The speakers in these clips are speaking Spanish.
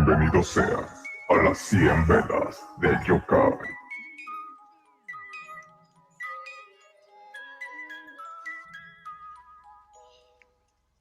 Bienvenido seas a las 100 velas del yokai.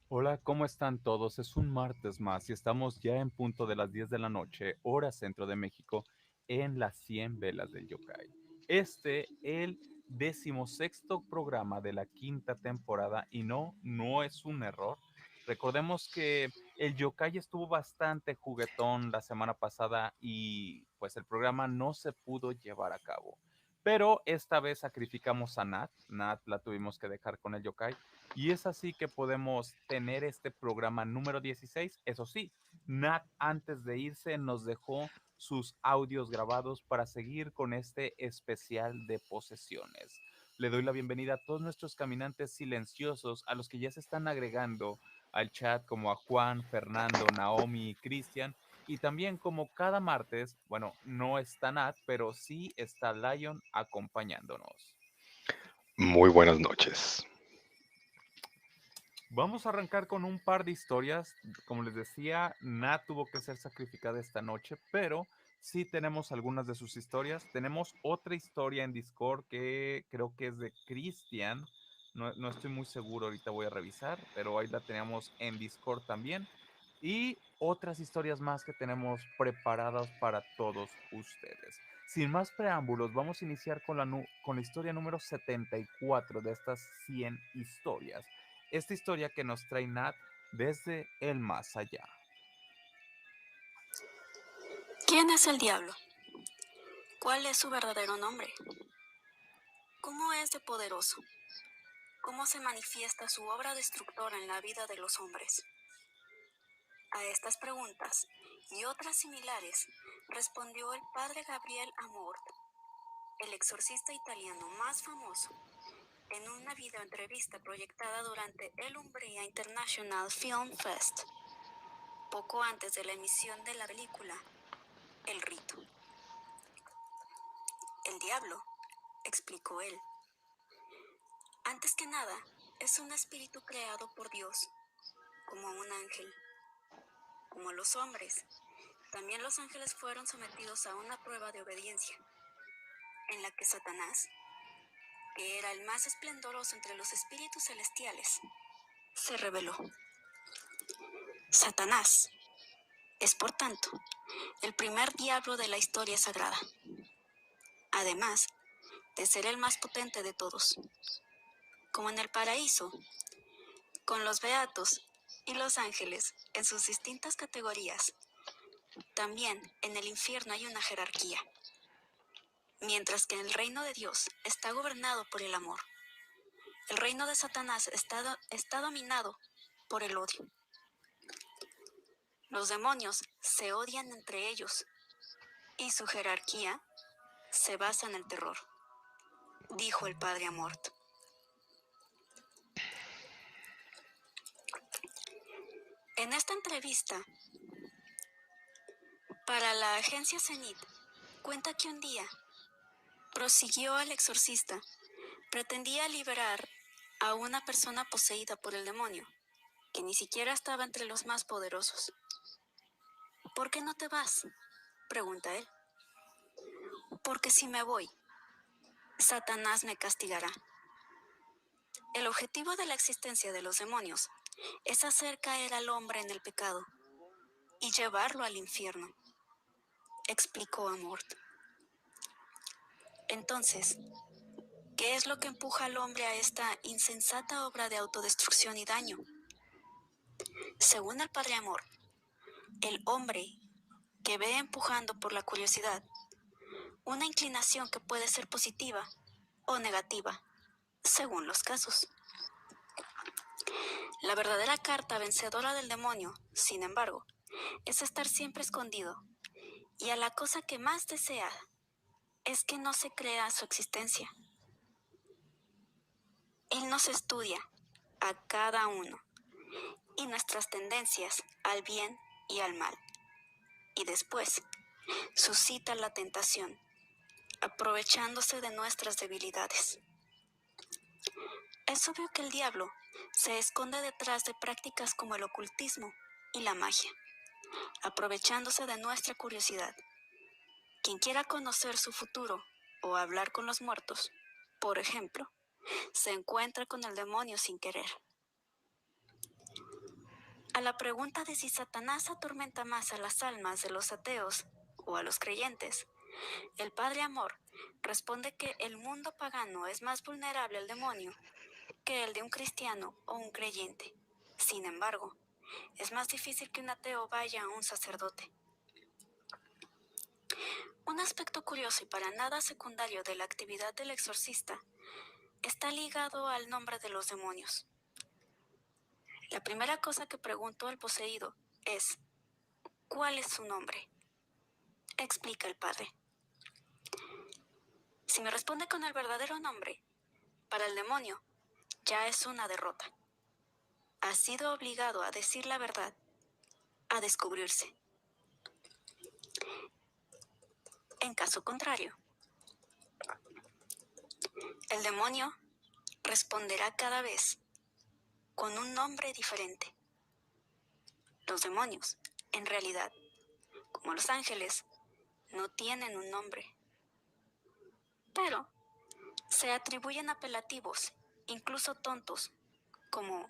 Hola, ¿cómo están todos? Es un martes más y estamos ya en punto de las 10 de la noche, hora centro de México, en las 100 velas del yokai. El 16º programa de la quinta temporada y no es un error. Recordemos que el yokai estuvo bastante juguetón la semana pasada y pues el programa no se pudo llevar a cabo. Pero esta vez sacrificamos a Nat. Nat la tuvimos que dejar con el yokai y es así que podemos tener este programa número 16. Eso sí, Nat antes de irse nos dejó sus audios grabados para seguir con este especial de posesiones. Le doy la bienvenida a todos nuestros caminantes silenciosos, a los que ya se están agregando al chat, como a Juan, Fernando, Naomi y Cristian. Y también como cada martes, bueno, no está Nat, pero sí está Lion acompañándonos. Muy buenas noches. Vamos a arrancar con un par de historias. Como les decía, Nat tuvo que ser sacrificada esta noche, pero sí tenemos algunas de sus historias. Tenemos otra historia en Discord que creo que es de Cristian. No estoy muy seguro, ahorita voy a revisar, pero ahí la tenemos en Discord también. Y otras historias más que tenemos preparadas para todos ustedes. Sin más preámbulos, vamos a iniciar con la historia número 74 de estas 100 historias. Esta historia que nos trae Nat desde el más allá. ¿Quién es el diablo? ¿Cuál es su verdadero nombre? ¿Cómo es de poderoso? ¿Cómo se manifiesta su obra destructora en la vida de los hombres? A estas preguntas y otras similares respondió el padre Gabriel Amort, el exorcista italiano más famoso, en una videoentrevista proyectada durante el Umbria International Film Fest, poco antes de la emisión de la película El Rito. El diablo, explicó él, antes que nada, es un espíritu creado por Dios, como un ángel. Como los hombres, también los ángeles fueron sometidos a una prueba de obediencia, en la que Satanás, que era el más esplendoroso entre los espíritus celestiales, se rebeló. Satanás es, por tanto, el primer diablo de la historia sagrada, además de ser el más potente de todos. Como en el paraíso, con los beatos y los ángeles en sus distintas categorías, también en el infierno hay una jerarquía, mientras que el reino de Dios está gobernado por el amor. El reino de Satanás está dominado por el odio. Los demonios se odian entre ellos y su jerarquía se basa en el terror, dijo el padre Amort. En esta entrevista, para la agencia Zenit, cuenta que un día, prosiguió el exorcista, pretendía liberar a una persona poseída por el demonio, que ni siquiera estaba entre los más poderosos. ¿Por qué no te vas?, pregunta él. Porque si me voy, Satanás me castigará. El objetivo de la existencia de los demonios es hacer caer al hombre en el pecado y llevarlo al infierno, explicó Amort. Entonces, ¿qué es lo que empuja al hombre a esta insensata obra de autodestrucción y daño? Según el padre Amort, el hombre que ve empujando por la curiosidad una inclinación que puede ser positiva o negativa, según los casos. La verdadera carta vencedora del demonio, sin embargo, es estar siempre escondido, y a la cosa que más desea es que no se crea su existencia. Él nos estudia a cada uno y nuestras tendencias al bien y al mal, y después suscita la tentación, aprovechándose de nuestras debilidades. Es obvio que el diablo se esconde detrás de prácticas como el ocultismo y la magia, aprovechándose de nuestra curiosidad. Quien quiera conocer su futuro o hablar con los muertos, por ejemplo, se encuentra con el demonio sin querer. A la pregunta de si Satanás atormenta más a las almas de los ateos o a los creyentes, el Padre Amor responde que el mundo pagano es más vulnerable al demonio que el de un cristiano o un creyente. Sin embargo, es más difícil que un ateo vaya a un sacerdote. Un aspecto curioso y para nada secundario de la actividad del exorcista está ligado al nombre de los demonios. La primera cosa que preguntó al poseído es: ¿cuál es su nombre? Explica el padre. Si me responde con el verdadero nombre, para el demonio ya es una derrota. Ha sido obligado a decir la verdad, a descubrirse. En caso contrario, el demonio responderá cada vez con un nombre diferente. Los demonios, en realidad, como los ángeles, no tienen un nombre, pero se atribuyen apelativos, incluso tontos, como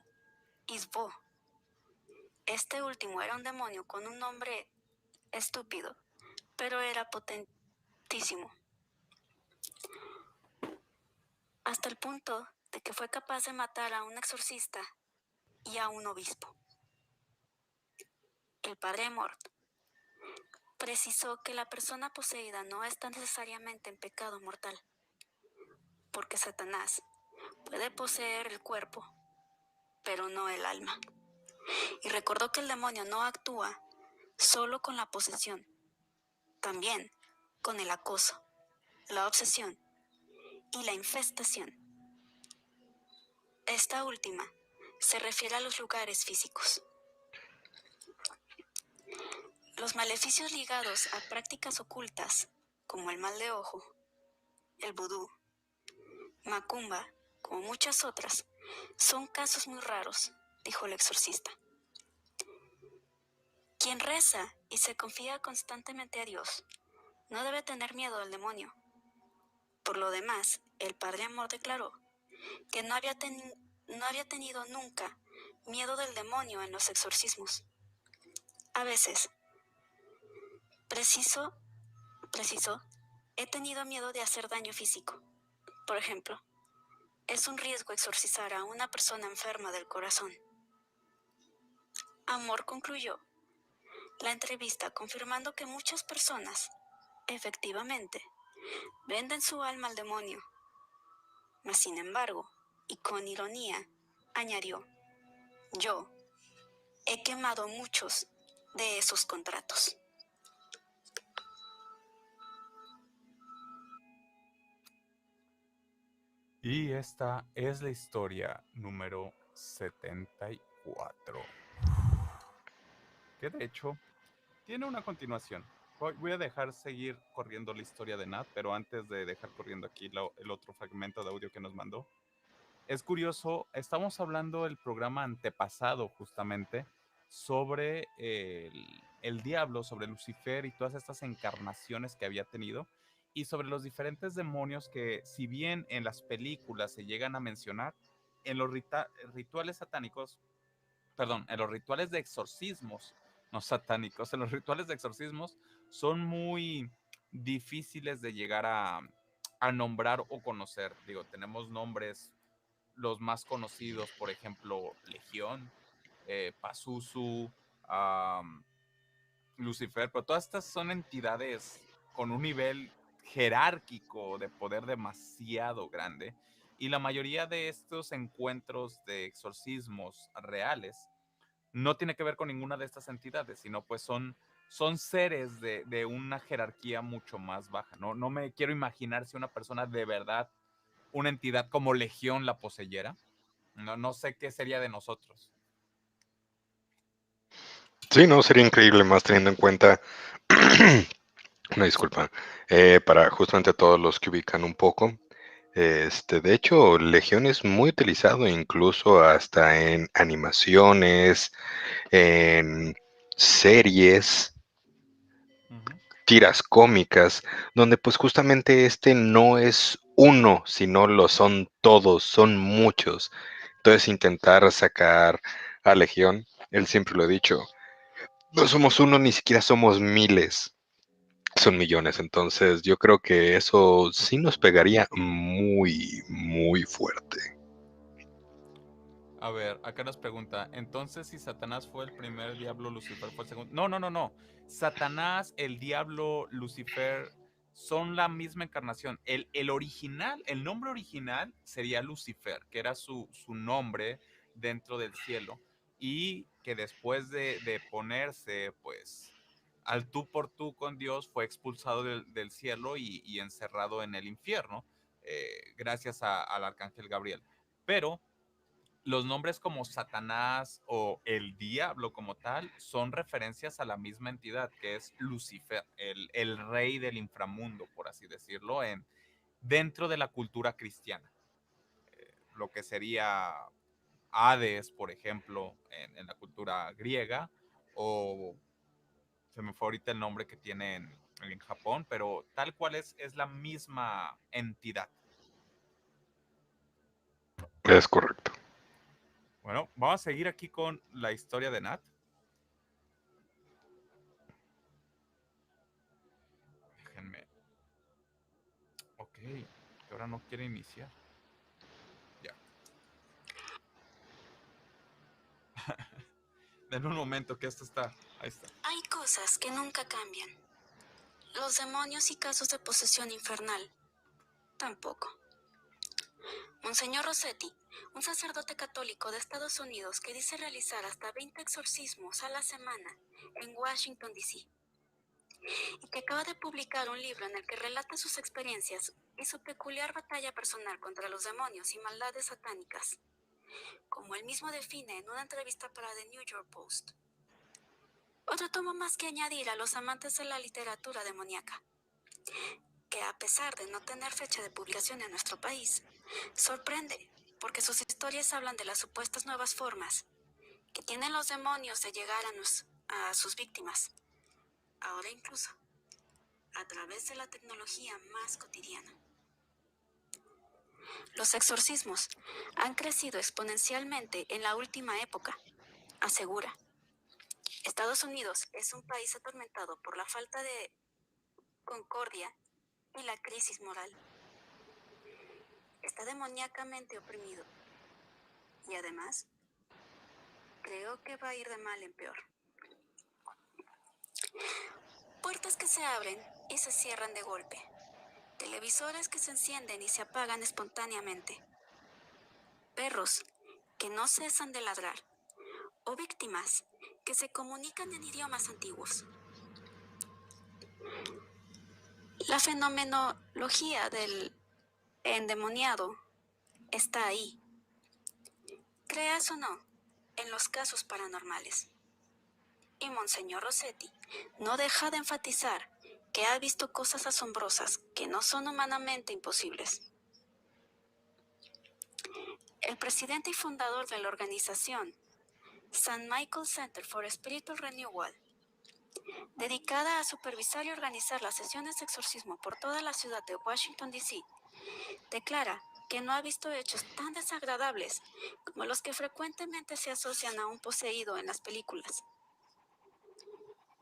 Isbo. Este último era un demonio con un nombre estúpido, pero era potentísimo, hasta el punto de que fue capaz de matar a un exorcista y a un obispo. El Padre Amor precisó que la persona poseída no está necesariamente en pecado mortal, porque Satanás puede poseer el cuerpo, pero no el alma. Y recordó que el demonio no actúa solo con la posesión, también con el acoso, la obsesión y la infestación. Esta última se refiere a los lugares físicos. Los maleficios ligados a prácticas ocultas, como el mal de ojo, el vudú, macumba, como muchas otras, son casos muy raros, dijo el exorcista. Quien reza y se confía constantemente a Dios no debe tener miedo al demonio. Por lo demás, el Padre Amor declaró que no había tenido nunca miedo del demonio en los exorcismos. A veces, precisó, he tenido miedo de hacer daño físico. Por ejemplo, es un riesgo exorcizar a una persona enferma del corazón. Amor concluyó la entrevista confirmando que muchas personas, efectivamente, venden su alma al demonio. Mas sin embargo, y con ironía, añadió: yo he quemado muchos de esos contratos. Y esta es la historia número 74. Que de hecho tiene una continuación. Voy a dejar seguir corriendo la historia de Nat, pero antes de dejar corriendo aquí el otro fragmento de audio que nos mandó. Es curioso, estamos hablando del programa antepasado justamente sobre el diablo, sobre Lucifer y todas estas encarnaciones que había tenido y sobre los diferentes demonios que, si bien en las películas se llegan a mencionar, en los rituales satánicos, perdón, en los rituales de exorcismos, no satánicos, en los rituales de exorcismos son muy difíciles de llegar a nombrar o conocer. Digo, tenemos nombres, los más conocidos, por ejemplo, Legión, Pazuzu, Lucifer, pero todas estas son entidades con un nivel jerárquico de poder demasiado grande. Y la mayoría de estos encuentros de exorcismos reales no tiene que ver con ninguna de estas entidades, sino pues son seres de una jerarquía mucho más baja. No me quiero imaginar si una persona de verdad, una entidad como Legión la poseyera. No sé qué sería de nosotros. Sí, no, sería increíble, más teniendo en cuenta, una disculpa, para justamente todos los que ubican un poco. De hecho, Legión es muy utilizado incluso hasta en animaciones, en series, Ujú. tiras cómicas, donde pues justamente este no es uno, sino lo son todos, son muchos. Entonces intentar sacar a Legión, él siempre lo ha dicho, no somos uno, ni siquiera somos miles, son millones. Entonces yo creo que eso sí nos pegaría muy, muy fuerte. A ver, acá nos pregunta, entonces si Satanás fue el primer diablo, Lucifer fue el segundo. No, no, no, no. Satanás, el diablo, Lucifer son la misma encarnación. El original, el nombre original sería Lucifer, que era su nombre dentro del cielo. Y que después de ponerse, pues, al tú por tú con Dios, fue expulsado del cielo y encerrado en el infierno, gracias al arcángel Gabriel. Pero los nombres como Satanás o el diablo como tal son referencias a la misma entidad que es Lucifer, el rey del inframundo, por así decirlo, dentro de la cultura cristiana. Lo que sería Hades, por ejemplo, en la cultura griega, o se me fue ahorita el nombre que tiene en Japón, pero tal cual es la misma entidad. Es correcto. Bueno, vamos a seguir aquí con la historia de Nat. Déjenme. Ok, que ahora no quiere iniciar. Ya. En un momento que esto está. Ahí está. Hay cosas que nunca cambian. Los demonios y casos de posesión infernal tampoco. Monseñor Rossetti, un sacerdote católico de Estados Unidos que dice realizar hasta 20 exorcismos a la semana en Washington, D.C., y que acaba de publicar un libro en el que relata sus experiencias y su peculiar batalla personal contra los demonios y maldades satánicas, como él mismo define en una entrevista para The New York Post. Otro tomo más que añadir a los amantes de la literatura demoníaca, que a pesar de no tener fecha de publicación en nuestro país, sorprende porque sus historias hablan de las supuestas nuevas formas que tienen los demonios de llegar a sus víctimas, ahora incluso a través de la tecnología más cotidiana. Los exorcismos han crecido exponencialmente en la última época, asegura. Estados Unidos es un país atormentado por la falta de concordia y la crisis moral. Está demoníacamente oprimido. Y además, creo que va a ir de mal en peor. Puertas que se abren y se cierran de golpe. Televisores que se encienden y se apagan espontáneamente. Perros que no cesan de ladrar. O víctimas que se comunican en idiomas antiguos. La fenomenología del endemoniado está ahí. Creas o no, en los casos paranormales. Y Monseñor Rossetti no deja de enfatizar que ha visto cosas asombrosas que no son humanamente imposibles. El presidente y fundador de la organización St. Michael Center for Spiritual Renewal, dedicada a supervisar y organizar las sesiones de exorcismo por toda la ciudad de Washington, D.C., declara que no ha visto hechos tan desagradables como los que frecuentemente se asocian a un poseído en las películas.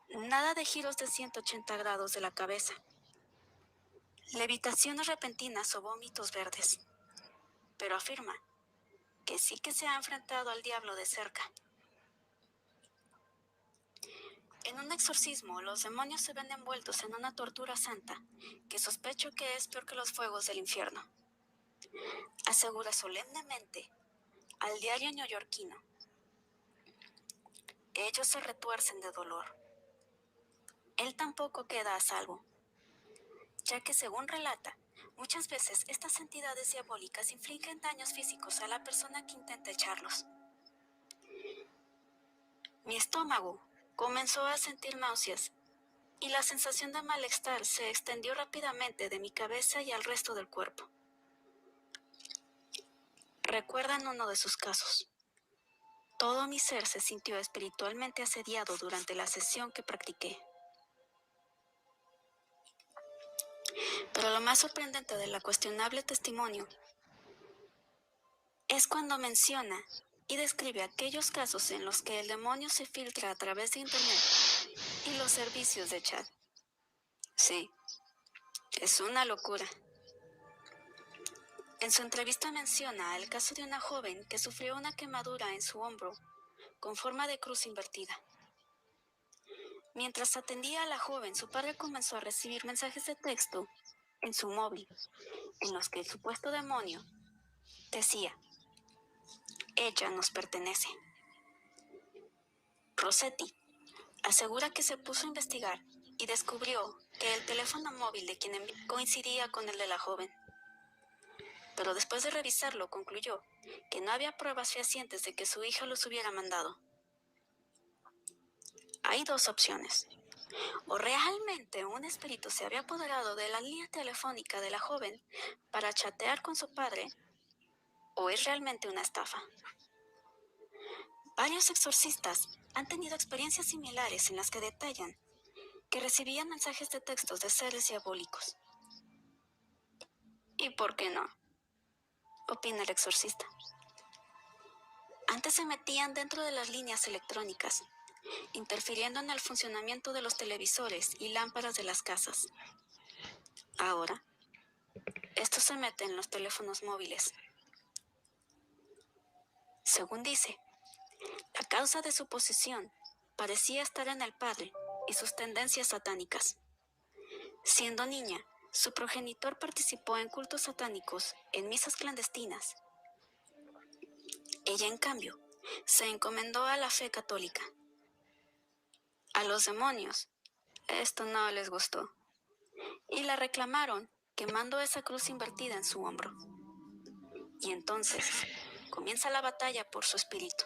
Nada de giros de 180 grados de la cabeza, levitaciones repentinas o vómitos verdes, pero afirma que sí que se ha enfrentado al diablo de cerca. En un exorcismo, los demonios se ven envueltos en una tortura santa que sospecho que es peor que los fuegos del infierno. Asegura solemnemente al diario neoyorquino. Ellos se retuercen de dolor. Él tampoco queda a salvo, ya que según relata, muchas veces estas entidades diabólicas infligen daños físicos a la persona que intenta echarlos. Mi estómago comenzó a sentir náuseas y la sensación de malestar se extendió rápidamente de mi cabeza y al resto del cuerpo. Recuerdan uno de sus casos. Todo mi ser se sintió espiritualmente asediado durante la sesión que practiqué. Pero lo más sorprendente de la cuestionable testimonio es cuando menciona y describe aquellos casos en los que el demonio se filtra a través de Internet y los servicios de chat. Sí, es una locura. En su entrevista menciona el caso de una joven que sufrió una quemadura en su hombro con forma de cruz invertida. Mientras atendía a la joven, su padre comenzó a recibir mensajes de texto en su móvil, en los que el supuesto demonio decía: ella nos pertenece. Rossetti asegura que se puso a investigar y descubrió que el teléfono móvil de quien envió coincidía con el de la joven. Pero después de revisarlo, concluyó que no había pruebas fehacientes de que su hija los hubiera mandado. Hay dos opciones. O realmente un espíritu se había apoderado de la línea telefónica de la joven para chatear con su padre, o es realmente una estafa. Varios exorcistas han tenido experiencias similares en las que detallan que recibían mensajes de textos de seres diabólicos. ¿Y por qué no?, opina el exorcista. Antes se metían dentro de las líneas electrónicas, interfiriendo en el funcionamiento de los televisores y lámparas de las casas. Ahora, esto se mete en los teléfonos móviles. Según dice, la causa de su posesión parecía estar en el padre y sus tendencias satánicas. Siendo niña, su progenitor participó en cultos satánicos en misas clandestinas. Ella, en cambio, se encomendó a la fe católica. A los demonios esto no les gustó y la reclamaron quemando esa cruz invertida en su hombro. Y entonces comienza la batalla por su espíritu.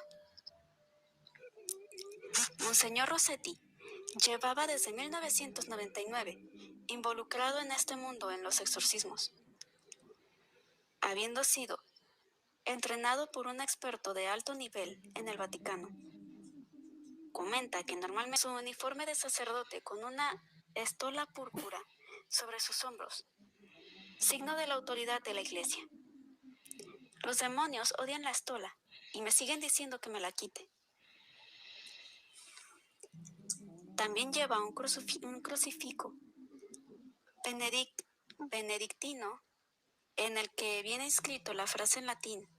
Monseñor Rossetti llevaba desde 1999 involucrado en este mundo en los exorcismos, habiendo sido entrenado por un experto de alto nivel en el Vaticano. Comenta que normalmente su uniforme de sacerdote con una estola púrpura sobre sus hombros, signo de la autoridad de la iglesia. Los demonios odian la estola y me siguen diciendo que me la quite. También lleva un crucifijo benedictino en el que viene escrito la frase en latín: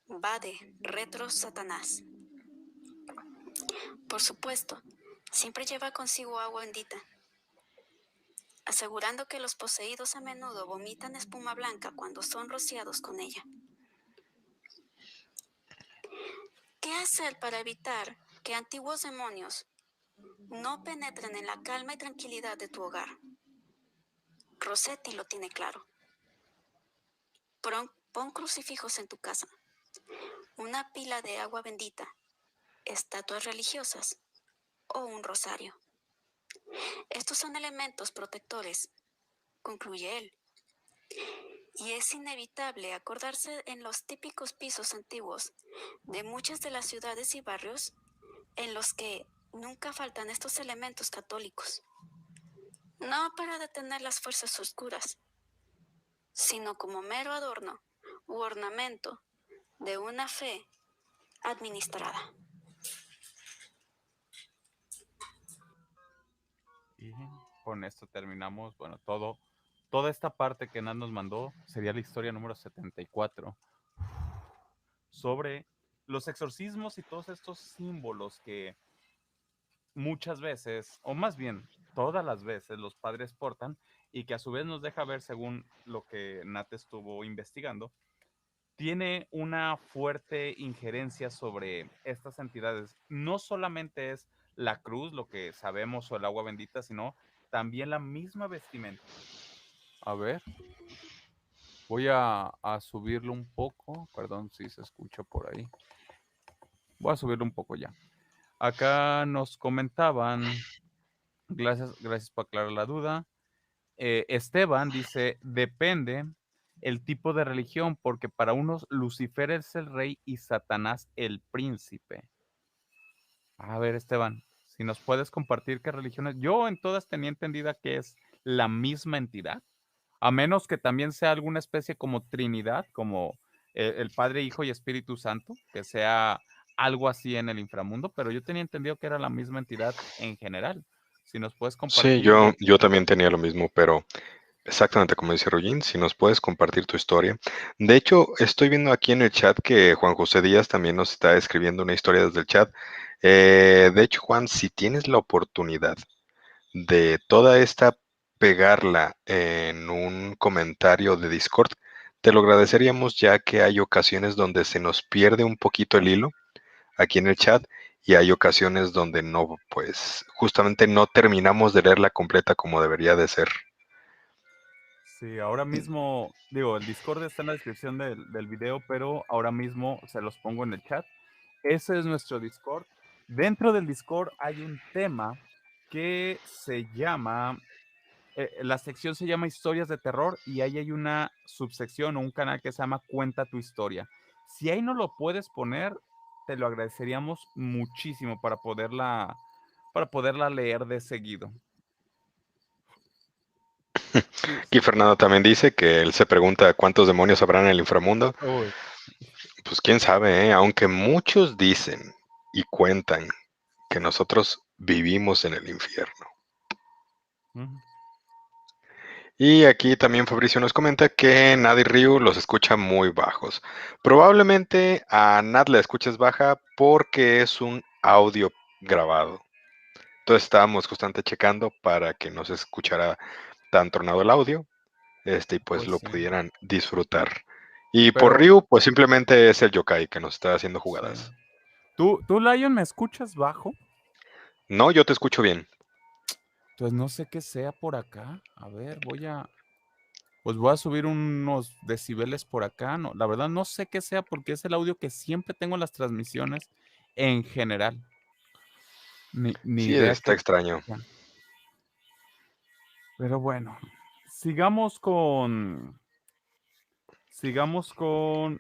Vade retro Satanás. Por supuesto, siempre lleva consigo agua bendita, asegurando que los poseídos a menudo vomitan espuma blanca cuando son rociados con ella. ¿Qué hacer para evitar que antiguos demonios no penetren en la calma y tranquilidad de tu hogar? Rossetti lo tiene claro. Pon crucifijos en tu casa, una pila de agua bendita, estatuas religiosas o un rosario. Estos son elementos protectores, concluye él. Y es inevitable acordarse en los típicos pisos antiguos de muchas de las ciudades y barrios en los que nunca faltan estos elementos católicos. No para detener las fuerzas oscuras, sino como mero adorno u ornamento de una fe administrada. Y con esto terminamos, bueno, toda esta parte que Nat nos mandó sería la historia número 74 sobre los exorcismos y todos estos símbolos que muchas veces, o más bien todas las veces, los padres portan y que a su vez nos deja ver, según lo que Nat estuvo investigando, tiene una fuerte injerencia sobre estas entidades. No solamente es la cruz, lo que sabemos, o el agua bendita, sino también la misma vestimenta. A ver, voy a subirlo un poco. Perdón si se escucha por ahí. Voy a subirlo un poco ya. Acá nos comentaban, gracias por aclarar la duda. Esteban dice, depende el tipo de religión, porque para unos Lucifer es el rey y Satanás el príncipe. A ver, Esteban, si nos puedes compartir qué religiones. Yo en todas tenía entendida que es la misma entidad, a menos que también sea alguna especie como Trinidad, como el Padre, Hijo y Espíritu Santo, que sea algo así en el inframundo, pero yo tenía entendido que era la misma entidad en general. Si nos puedes Sí, compartir. yo también tenía lo mismo, pero exactamente como dice Rugin, si nos puedes compartir tu historia. De hecho, estoy viendo aquí en el chat que Juan José Díaz también nos está escribiendo una historia desde el chat. De hecho, Juan, si tienes la oportunidad de toda esta pegarla en un comentario de Discord, te lo agradeceríamos ya que hay ocasiones donde se nos pierde un poquito el hilo aquí en el chat y hay ocasiones donde no, pues justamente no terminamos de leerla completa como debería de ser. Sí, ahora mismo, digo, el Discord está en la descripción del video, pero ahora mismo se los pongo en el chat. Ese es nuestro Discord. Dentro del Discord hay un tema que se llama, la sección se llama Historias de Terror y ahí hay una subsección o un canal que se llama Cuenta tu historia. Si ahí no lo puedes poner, te lo agradeceríamos muchísimo para poderla leer de seguido. Sí, Aquí Fernando también dice que él se pregunta cuántos demonios habrán en el inframundo. uy, Pues quién sabe, ¿eh? Aunque muchos dicen y cuentan que nosotros vivimos en el infierno. ujú. Y aquí también Fabricio nos comenta que Nad y Ryu los escucha muy bajos. Probablemente a Nad la escuches baja porque es un audio grabado. Entonces estábamos justamente checando para que no se escuchara tan tronado el audio, y pues Pues lo sí. pudieran disfrutar. Y por Pero, Ryu, pues simplemente es el yokai que nos está haciendo sí. jugadas. ¿Tú, Lion, me escuchas bajo? No, yo te escucho bien. Pues no sé qué sea por acá. A ver, pues voy a subir unos decibeles por acá. No, la verdad no sé qué sea porque es el audio que siempre tengo en las transmisiones en general. Ni Sí, idea está qué extraño. sea. Pero bueno, sigamos con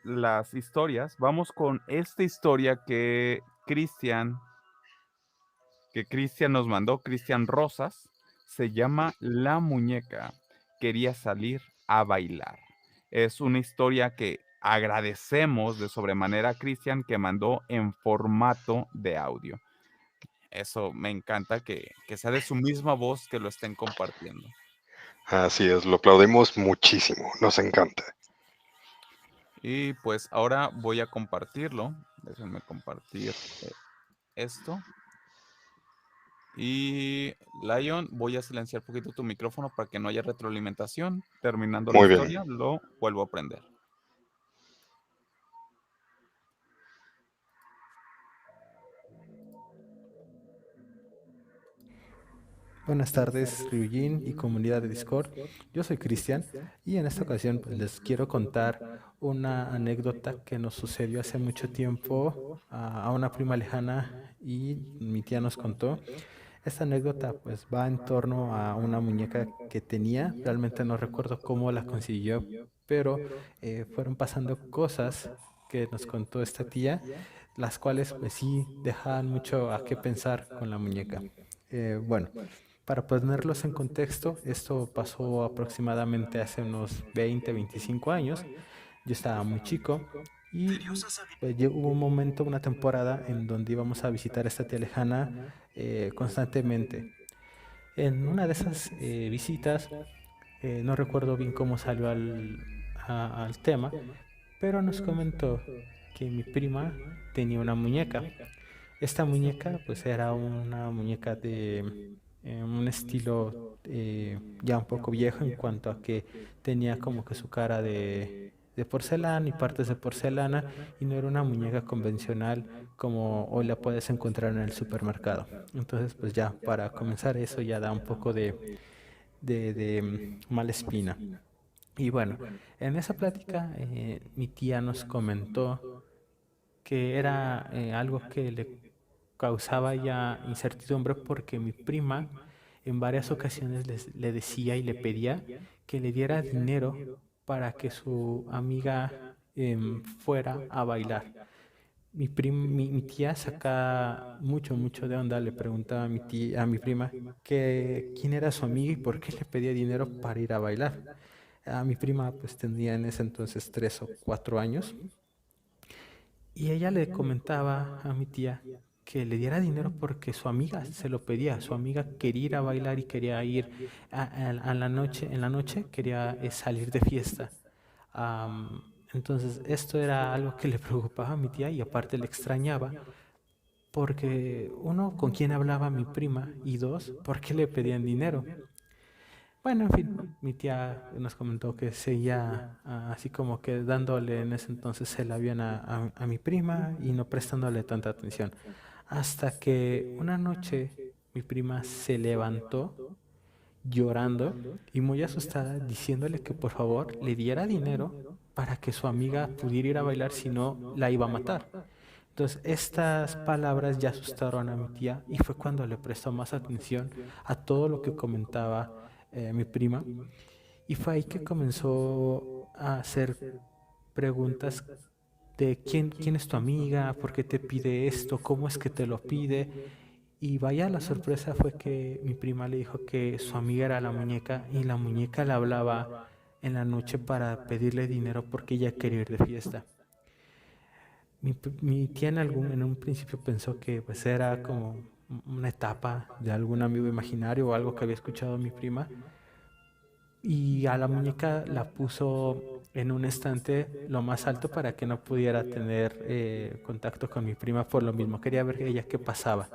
las historias. Vamos con esta historia que Cristian nos mandó, Cristian Rosas, se llama La muñeca quería salir a bailar. Es una historia que agradecemos de sobremanera a Cristian que mandó en formato de audio. Eso me encanta que sea de su misma voz que lo estén compartiendo. Así es, lo aplaudimos muchísimo, nos encanta. Y pues ahora voy a compartirlo. Déjenme compartir esto. Y Lion, voy a silenciar un poquito tu micrófono para que no haya retroalimentación. Terminando la Muy bien. historia, lo vuelvo a prender. Buenas tardes, Ryujin y comunidad de Discord. Yo soy Cristian y en esta ocasión pues, les quiero contar una anécdota que nos sucedió hace mucho tiempo a una prima lejana y mi tía nos contó. Esta anécdota pues va en torno a una muñeca que tenía, realmente no recuerdo cómo la consiguió, pero fueron pasando cosas que nos contó esta tía, las cuales pues sí dejaban mucho a qué pensar con la muñeca. Bueno, para ponerlos en contexto, esto pasó aproximadamente hace unos 20, 25 años. Yo estaba muy chico y pues, hubo un momento, una temporada en donde íbamos a visitar a esta tía lejana constantemente. En una de esas visitas, no recuerdo bien cómo salió al tema, pero nos comentó que mi prima tenía una muñeca. Esta muñeca pues era una muñeca de un estilo ya un poco viejo en cuanto a que tenía como que su cara de porcelana y partes de porcelana y no era una muñeca convencional como hoy la puedes encontrar en el supermercado. Entonces pues ya para comenzar eso ya da un poco de mala espina. Y bueno, en esa plática mi tía nos comentó que era algo que le causaba ya incertidumbre porque mi prima en varias ocasiones le decía y le pedía que le diera dinero para que su amiga fuera a bailar. Mi tía saca mucho de onda, le preguntaba a a mi prima quién era su amiga y por qué le pedía dinero para ir a bailar. A mi prima pues tendría en ese entonces 3 o 4 años y ella le comentaba a mi tía que le diera dinero porque su amiga se lo pedía, su amiga quería ir a bailar y quería ir a la noche, en la noche quería salir de fiesta. Entonces esto era algo que le preocupaba a mi tía y aparte le extrañaba porque uno, con quién hablaba mi prima y dos, ¿por qué le pedían dinero? Bueno, en fin, mi tía nos comentó que seguía así como que dándole en ese entonces el avión a mi prima y no prestándole tanta atención. Hasta que una noche mi prima se levantó llorando y muy asustada diciéndole que por favor le diera dinero para que su amiga pudiera ir a bailar, si no la iba a matar. Entonces, estas palabras ya asustaron a mi tía y fue cuando le prestó más atención a todo lo que comentaba mi prima. Y fue ahí que comenzó a hacer preguntas de quién es tu amiga, por qué te pide esto, cómo es que te lo pide. Y vaya, la sorpresa fue que mi prima le dijo que su amiga era la muñeca y la muñeca le hablaba en la noche para pedirle dinero porque ella quería ir de fiesta. Mi tía en un principio pensó que pues era como una etapa de algún amigo imaginario o algo que había escuchado mi prima y a la muñeca la puso en un estante lo más alto para que no pudiera tener contacto con mi prima por lo mismo. Quería ver ella qué pasaba.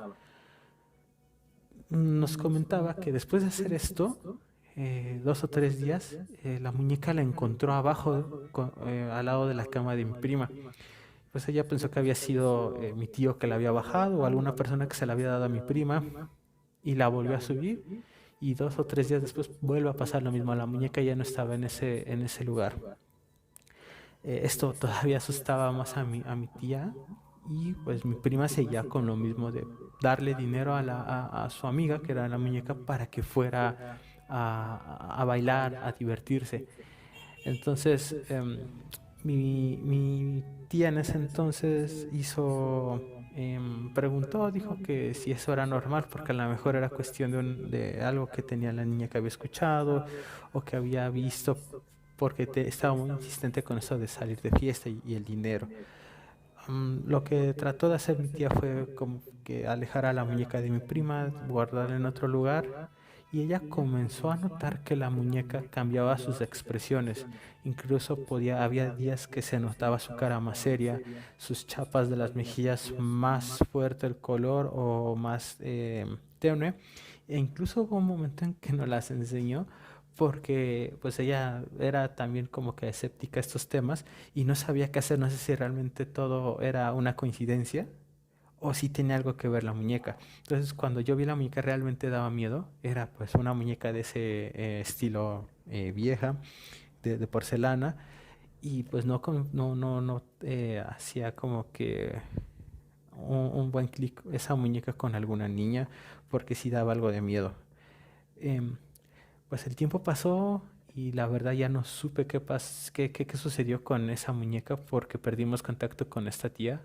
Nos comentaba que después de hacer esto, 2 o 3 días, la muñeca la encontró abajo, al lado de la cama de mi prima. Pues ella pensó que había sido mi tío que la había bajado o alguna persona que se la había dado a mi prima y la volvió a subir y 2 o 3 días después vuelve a pasar lo mismo. La muñeca ya no estaba en ese lugar. Esto todavía asustaba más a mi tía y pues mi prima seguía con lo mismo de darle dinero a su amiga, que era la muñeca, para que fuera a bailar, a divertirse. Entonces, mi tía en ese entonces preguntó, dijo que si eso era normal, porque a lo mejor era cuestión de algo que tenía la niña que había escuchado o que había visto, porque estaba muy insistente con eso de salir de fiesta y el dinero. Lo que trató de hacer mi tía fue como que alejar a la muñeca de mi prima, guardarla en otro lugar, y ella comenzó a notar que la muñeca cambiaba sus expresiones. Incluso había días que se notaba su cara más seria, sus chapas de las mejillas más fuerte el color o más tenue, e incluso hubo un momento en que nos las enseñó porque pues ella era también como que escéptica a estos temas y no sabía qué hacer, no sé si realmente todo era una coincidencia o si tenía algo que ver la muñeca. Entonces, cuando yo vi la muñeca realmente daba miedo, era pues una muñeca de ese estilo vieja, de porcelana, y pues no hacía como que un buen clic esa muñeca con alguna niña, porque sí daba algo de miedo. Em, pues el tiempo pasó y la verdad ya no supe qué sucedió con esa muñeca porque perdimos contacto con esta tía.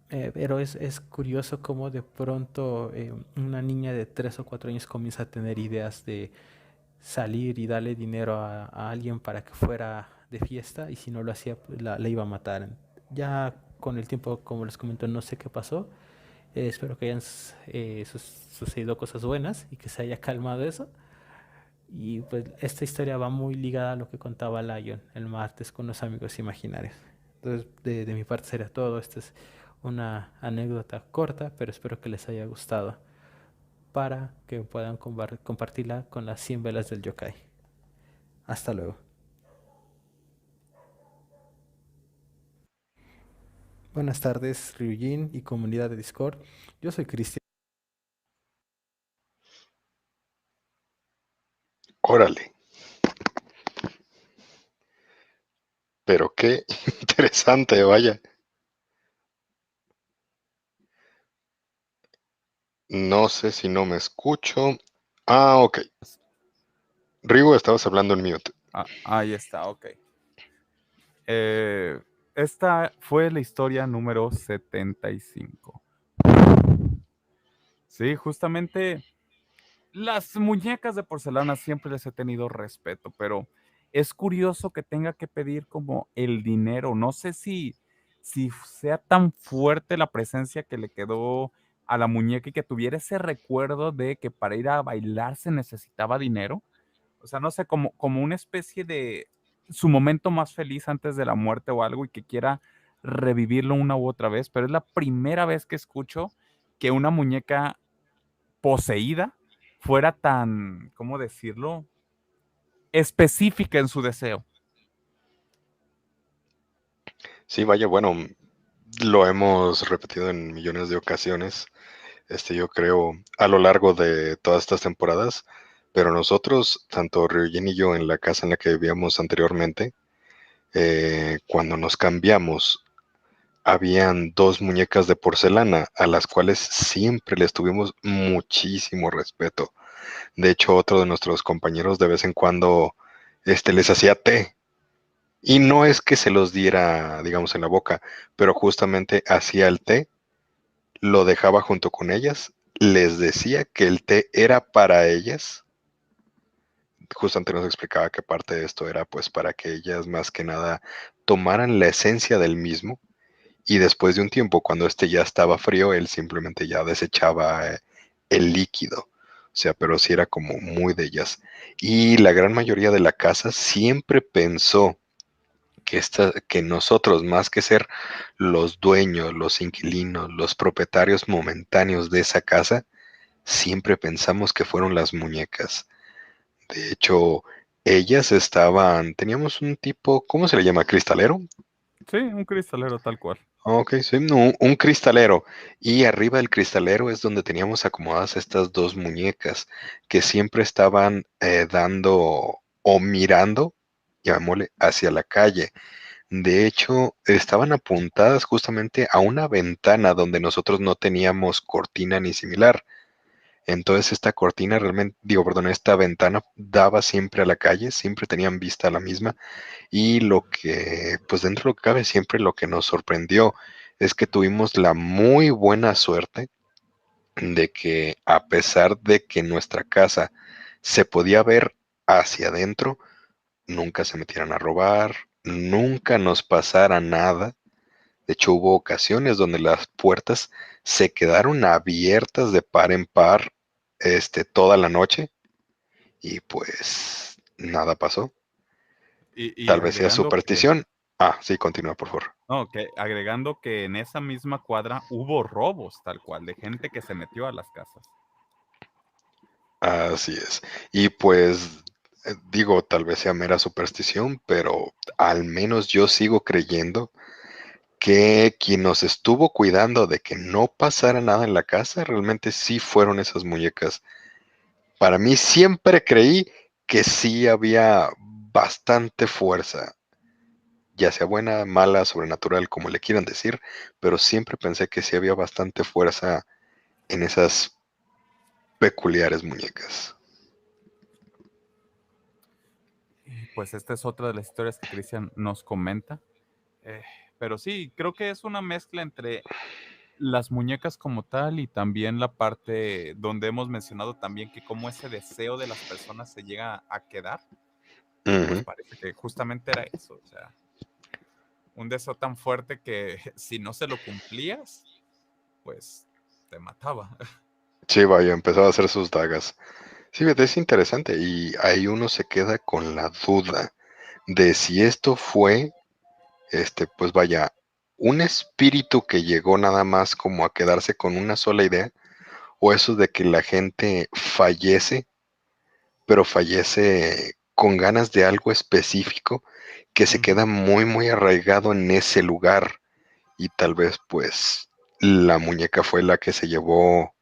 Pero es curioso cómo de pronto una niña de 3 o 4 años comienza a tener ideas de salir y darle dinero a alguien para que fuera de fiesta y si no lo hacía pues, la iba a matar. Ya con el tiempo, como les comento, no sé qué pasó. Espero que hayan sucedido cosas buenas y que se haya calmado eso. Y pues esta historia va muy ligada a lo que contaba Lion el martes con los amigos imaginarios. Entonces, de mi parte sería todo. Esta es una anécdota corta, pero espero que les haya gustado para que puedan compartirla con las 100 velas del yokai. Hasta luego. Buenas tardes, Ryujin y comunidad de Discord. Yo soy Cristian. Órale, pero qué interesante, vaya. No sé si no me escucho. Ah, ok. Rigo, estabas hablando en mute. Ahí está, ok. Esta fue la historia número 75. Sí, justamente las muñecas de porcelana siempre les he tenido respeto, pero es curioso que tenga que pedir como el dinero. No sé si sea tan fuerte la presencia que le quedó a la muñeca y que tuviera ese recuerdo de que para ir a bailar se necesitaba dinero. O sea, no sé, como una especie de su momento más feliz antes de la muerte o algo y que quiera revivirlo una u otra vez, pero es la primera vez que escucho que una muñeca poseída fuera tan, ¿cómo decirlo? Específica en su deseo. Sí, vaya, bueno, lo hemos repetido en millones de ocasiones, yo creo, a lo largo de todas estas temporadas, pero nosotros, tanto Ryujin y yo, en la casa en la que vivíamos anteriormente, cuando nos cambiamos, habían dos muñecas de porcelana a las cuales siempre les tuvimos muchísimo respeto. De hecho, otro de nuestros compañeros de vez en cuando les hacía té. Y no es que se los diera, digamos, en la boca, pero justamente hacía el té, lo dejaba junto con ellas, les decía que el té era para ellas. Justamente nos explicaba que parte de esto era pues para que ellas más que nada tomaran la esencia del mismo y después de un tiempo, cuando este ya estaba frío, él simplemente ya desechaba el líquido. O sea, pero sí era como muy de ellas. Y la gran mayoría de la casa siempre pensó que nosotros, más que ser los dueños, los inquilinos, los propietarios momentáneos de esa casa, siempre pensamos que fueron las muñecas. De hecho, teníamos un tipo, ¿cómo se le llama? ¿Cristalero? Sí, un cristalero tal cual. Ok, sí, no, un cristalero. Y arriba del cristalero es donde teníamos acomodadas estas dos muñecas que siempre estaban dando o mirando, llamémosle, hacia la calle. De hecho, estaban apuntadas justamente a una ventana donde nosotros no teníamos cortina ni similar. Entonces esta cortina realmente, digo, perdón, esta ventana daba siempre a la calle, siempre tenían vista a la misma. Y lo que, pues dentro de lo que cabe, siempre lo que nos sorprendió es que tuvimos la muy buena suerte de que a pesar de que nuestra casa se podía ver hacia adentro, nunca se metieran a robar, nunca nos pasara nada. De hecho, hubo ocasiones donde las puertas se quedaron abiertas de par en par, toda la noche y pues nada pasó. Y Tal vez sea agregando que, superstición. Ah, sí, continúa, por favor. no, que agregando que en esa misma cuadra hubo robos tal cual, de gente que se metió a las casas. Así es. Y pues digo, tal vez sea mera superstición, pero al menos yo sigo creyendo que quien nos estuvo cuidando de que no pasara nada en la casa realmente sí fueron esas muñecas. Para mí siempre creí que sí había bastante fuerza, ya sea buena, mala, sobrenatural, como le quieran decir, pero siempre pensé que sí había bastante fuerza en esas peculiares muñecas. Y pues esta es otra de las historias que Cristian nos comenta. Eh, pero sí, creo que es una mezcla entre las muñecas como tal y también la parte donde hemos mencionado también que como ese deseo de las personas se llega a quedar y pues Ujú. parece que justamente era eso, o sea, un deseo tan fuerte que si no se lo cumplías, pues te mataba. Sí, vaya, empezaba a hacer sus dagas. Sí, es interesante y ahí uno se queda con la duda de si esto fue, pues vaya, un espíritu que llegó nada más como a quedarse con una sola idea, o eso de que la gente fallece, pero fallece con ganas de algo específico que se Ujú. queda muy, muy arraigado en ese lugar y tal vez pues la muñeca fue la que se llevó,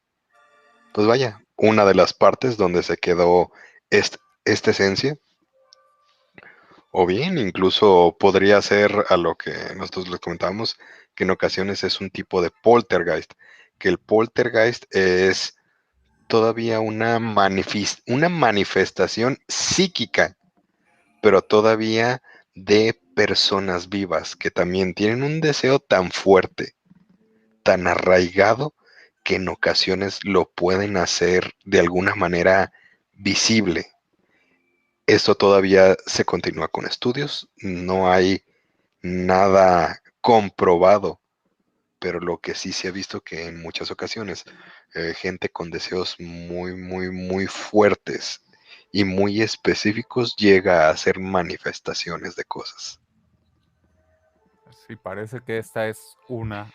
pues vaya, una de las partes donde se quedó esta esencia. O bien, incluso podría ser a lo que nosotros les comentamos, que en ocasiones es un tipo de poltergeist, que el poltergeist es todavía una manifestación psíquica pero todavía de personas vivas que también tienen un deseo tan fuerte, tan arraigado, que en ocasiones lo pueden hacer de alguna manera visible. Esto todavía se continúa con estudios, no hay nada comprobado, pero lo que sí se ha visto que en muchas ocasiones gente con deseos muy, muy, muy fuertes y muy específicos llega a hacer manifestaciones de cosas. Sí, parece que esta es una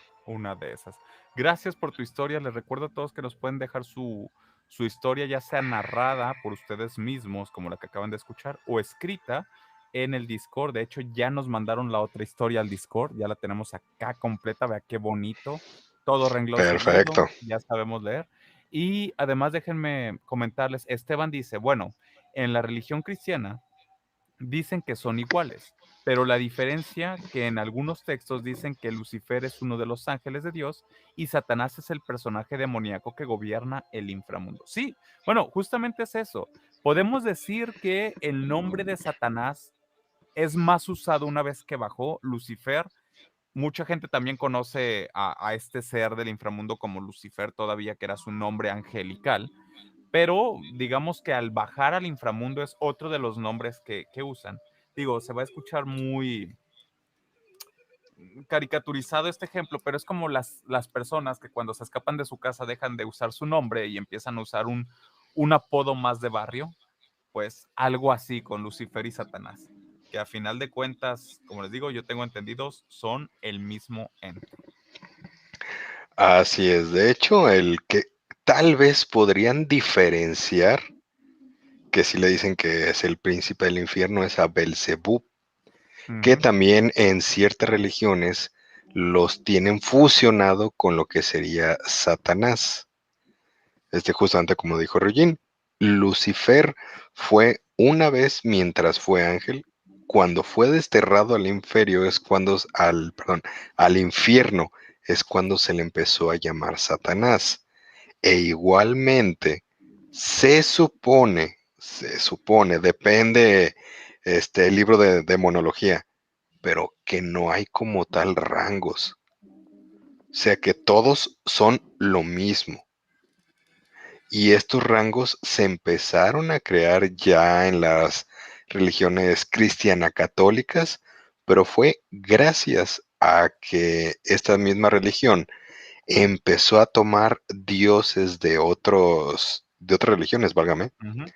de esas. Gracias por tu historia. Les recuerdo a todos que nos pueden dejar su historia, ya sea narrada por ustedes mismos, como la que acaban de escuchar, o escrita en el Discord. De hecho, ya nos mandaron la otra historia al Discord. Ya la tenemos acá completa. Vea qué bonito. Todo renglón seguido. Perfecto. Ya sabemos leer. Y además, déjenme comentarles, Esteban dice, bueno, en la religión cristiana dicen que son iguales, pero la diferencia que en algunos textos dicen que Lucifer es uno de los ángeles de Dios y Satanás es el personaje demoníaco que gobierna el inframundo. Sí, bueno, justamente es eso. Podemos decir que el nombre de Satanás es más usado una vez que bajó Lucifer. Mucha gente también conoce a este ser del inframundo como Lucifer todavía, que era su nombre angelical, pero digamos que al bajar al inframundo es otro de los nombres que usan. Digo, se va a escuchar muy caricaturizado este ejemplo, pero es como las personas que cuando se escapan de su casa dejan de usar su nombre y empiezan a usar un apodo más de barrio, pues algo así con Lucifer y Satanás, que a final de cuentas, como les digo, yo tengo entendidos, son el mismo ente. Así es. De hecho, el que tal vez podrían diferenciar, que sí le dicen que es el príncipe del infierno, es a Belzebú, que Ujú, también en ciertas religiones los tienen fusionado con lo que sería Satanás. Justamente como dijo Regín, Lucifer fue una vez mientras fue ángel, cuando fue desterrado al infierno es cuando, al infierno es cuando se le empezó a llamar Satanás. E igualmente, depende el libro de demonología, pero que no hay como tal rangos. O sea que todos son lo mismo. Y estos rangos se empezaron a crear ya en las religiones cristiana católicas, pero fue gracias a que esta misma religión empezó a tomar dioses de otras religiones, válgame, ujú.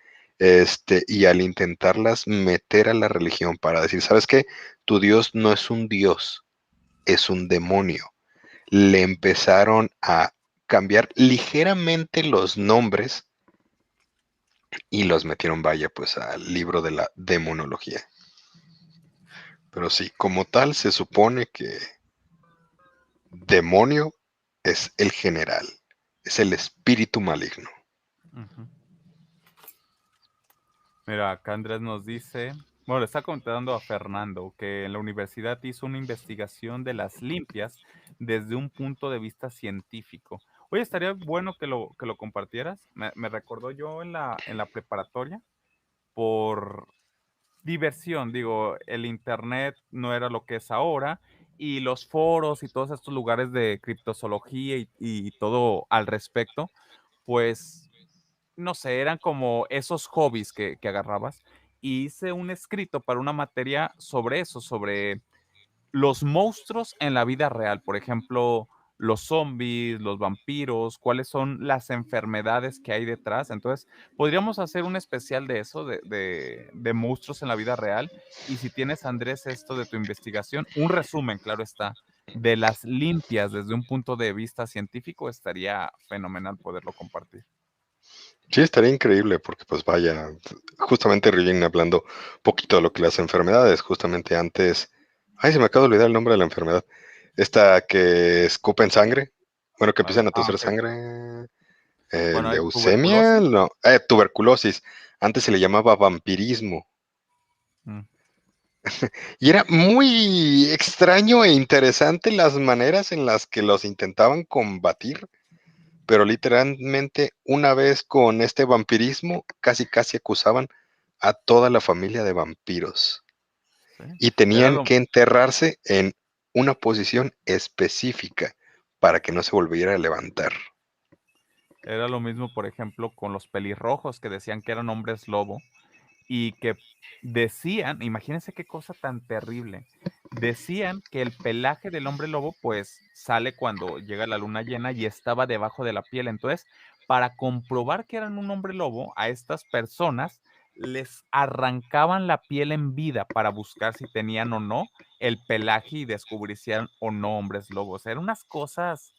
y al intentarlas meter a la religión para decir, ¿sabes qué? Tu Dios no es un Dios, es un demonio. Le empezaron a cambiar ligeramente los nombres y los metieron, vaya, pues al libro de la demonología. Pero sí, como tal, se supone que demonio es el general, es el espíritu maligno. Ujú. Mira, acá Andrés nos dice, bueno, le está contando a Fernando que en la universidad hizo una investigación de las limpias desde un punto de vista científico. Oye, estaría bueno que lo compartieras. Me recordó yo en la preparatoria por diversión. Digo, el internet no era lo que es ahora y los foros y todos estos lugares de criptozoología y todo al respecto, pues no sé, eran como esos hobbies que agarrabas. Y hice un escrito para una materia sobre eso, sobre los monstruos en la vida real. Por ejemplo, los zombies, los vampiros, cuáles son las enfermedades que hay detrás. Entonces, podríamos hacer un especial de eso, de monstruos en la vida real. Y si tienes, Andrés, esto de tu investigación, un resumen, claro está, de las limpias desde un punto de vista científico, estaría fenomenal poderlo compartir. Sí, estaría increíble porque pues vaya, justamente Ryujin hablando poquito de lo que las enfermedades, justamente antes, ay, se me acaba de olvidar el nombre de la enfermedad, esta que escupen sangre, bueno, que empiezan a toser Ok. sangre, Bueno, hay leucemia, tuberculosis. no, tuberculosis, antes se le llamaba vampirismo, Mm, y era muy extraño e interesante las maneras en las que los intentaban combatir. Pero literalmente una vez con este vampirismo casi casi acusaban a toda la familia de vampiros ¿sí? y Era tenían lo, que enterrarse en una posición específica para que no se volviera a levantar. era lo mismo, por ejemplo, con los pelirrojos que decían que eran hombres lobo y que decían, imagínense qué cosa tan terrible, decían que el pelaje del hombre lobo pues sale cuando llega la luna llena y estaba debajo de la piel. Entonces, para comprobar que eran un hombre lobo, a estas personas les arrancaban la piel en vida para buscar si tenían o no el pelaje y descubrir si eran o no hombres lobos. Eran unas cosas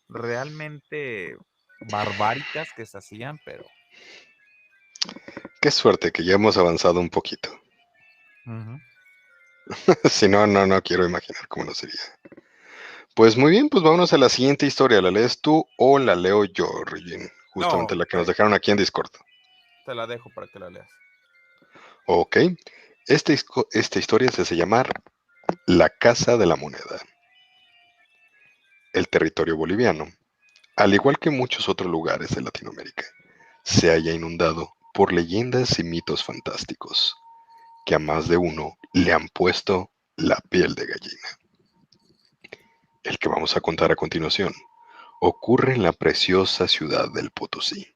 realmente barbáricas que se hacían, pero Qué suerte que ya hemos avanzado un poquito. ujú. Si no, no quiero imaginar cómo no sería. Pues muy bien, pues vámonos a la siguiente historia. ¿La lees tú o la leo yo, Regine? Justamente No, la que nos dejaron aquí en Discord. te la dejo para que la leas. Ok. Esta historia se hace llamar La Casa de la Moneda. El territorio boliviano, al igual que muchos otros lugares de Latinoamérica, se halla inundado por leyendas y mitos fantásticos que a más de uno le han puesto la piel de gallina. El que vamos a contar a continuación ocurre en la preciosa ciudad del Potosí,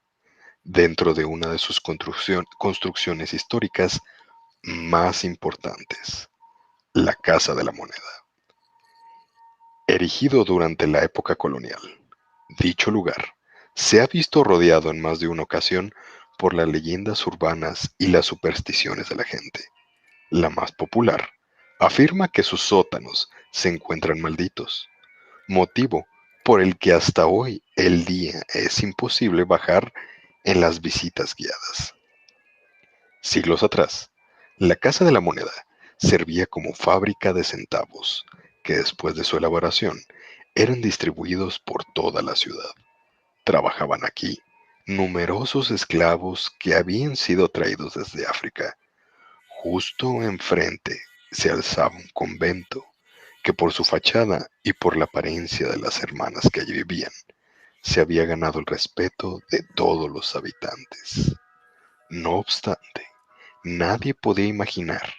dentro de una de sus construcciones históricas más importantes, la Casa de la Moneda. Erigido durante la época colonial, dicho lugar se ha visto rodeado en más de una ocasión por las leyendas urbanas y las supersticiones de la gente. La más popular afirma que sus sótanos se encuentran malditos, motivo por el que hasta hoy el día es imposible bajar en las visitas guiadas. Siglos atrás, la Casa de la Moneda servía como fábrica de centavos, que después de su elaboración eran distribuidos por toda la ciudad. Trabajaban aquí numerosos esclavos que habían sido traídos desde África. Justo enfrente se alzaba un convento que por su fachada y por la apariencia de las hermanas que allí vivían, se había ganado el respeto de todos los habitantes. No obstante, nadie podía imaginar